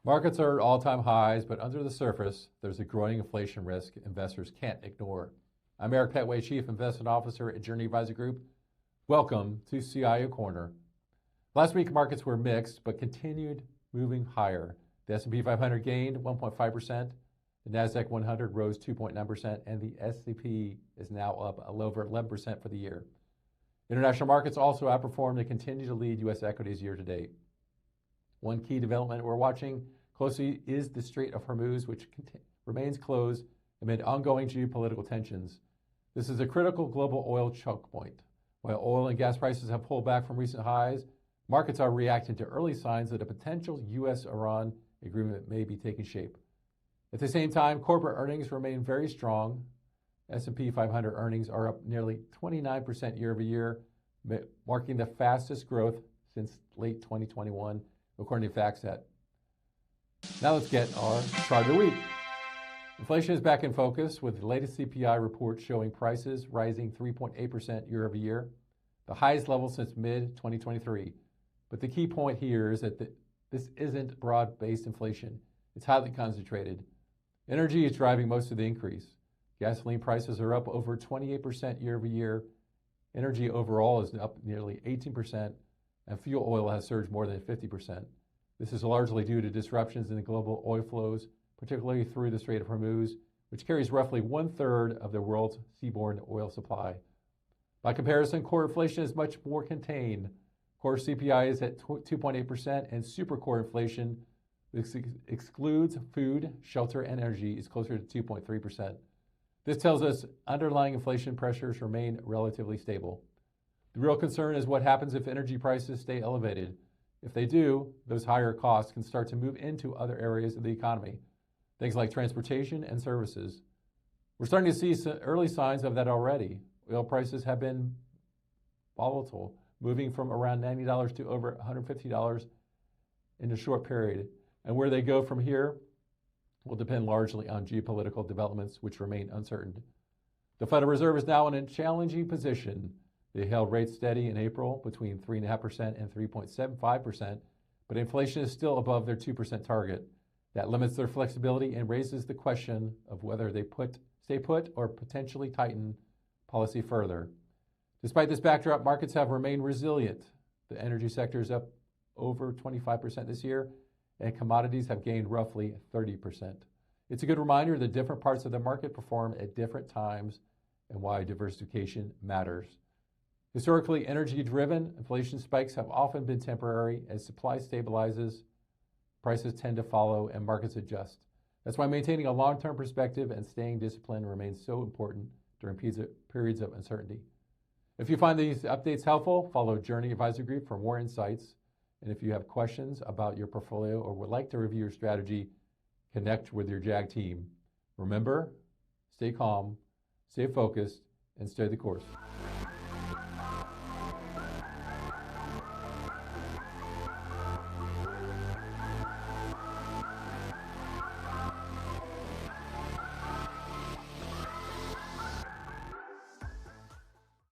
Markets are at all-time highs, but under the surface, there's a growing inflation risk investors can't ignore. I'm Eric Pettway, Chief Investment Officer at Journey Advisor Group. Welcome to CIO Corner. Last week, markets were mixed, but continued moving higher. The S&P 500 gained 1.5%, the NASDAQ 100 rose 2.9%, and the S&P is now up over 11% for the year. International markets also outperformed and continue to lead U.S. equities year to date. One key development we're watching closely is the Strait of Hormuz, which remains closed amid ongoing geopolitical tensions. This is a critical global oil choke point. While oil and gas prices have pulled back from recent highs, markets are reacting to early signs that a potential U.S.-Iran agreement may be taking shape. At the same time, corporate earnings remain very strong. S&P 500 earnings are up nearly 29% year over year, marking the fastest growth since late 2021, according to FactSet. Now let's get our chart of the week. Inflation is back in focus, with the latest CPI report showing prices rising 3.8% year over year, the highest level since mid-2023. But the key point here is that this isn't broad-based inflation. It's highly concentrated. Energy is driving most of the increase. Gasoline prices are up over 28% year over year. Energy overall is up nearly 18%, and fuel oil has surged more than 50%. This is largely due to disruptions in the global oil flows, particularly through the Strait of Hormuz, which carries roughly 1/3 of the world's seaborne oil supply. By comparison, core inflation is much more contained. Core CPI is at 2.8%, and super core inflation, which excludes food, shelter, and energy, is closer to 2.3%. This tells us underlying inflation pressures remain relatively stable. The real concern is what happens if energy prices stay elevated. If they do, those higher costs can start to move into other areas of the economy, things like transportation and services. We're starting to see some early signs of that already. Oil prices have been volatile, moving from around $90 to over $150 in a short period. And where they go from here will depend largely on geopolitical developments, which remain uncertain. The Federal Reserve is now in a challenging position. They held rates steady in April between 3.5% and 3.75%, but inflation is still above their 2% target. That limits their flexibility and raises the question of whether they stay put or potentially tighten policy further. Despite this backdrop, markets have remained resilient. The energy sector is up over 25% this year, and commodities have gained roughly 30%. It's a good reminder that different parts of the market perform at different times and why diversification matters. Historically, energy-driven inflation spikes have often been temporary. As supply stabilizes, prices tend to follow and markets adjust. That's why maintaining a long-term perspective and staying disciplined remains so important during periods of uncertainty. If you find these updates helpful, follow Journey Advisor Group for more insights. And if you have questions about your portfolio or would like to review your strategy, connect with your JAG team. Remember, stay calm, stay focused, and stay the course.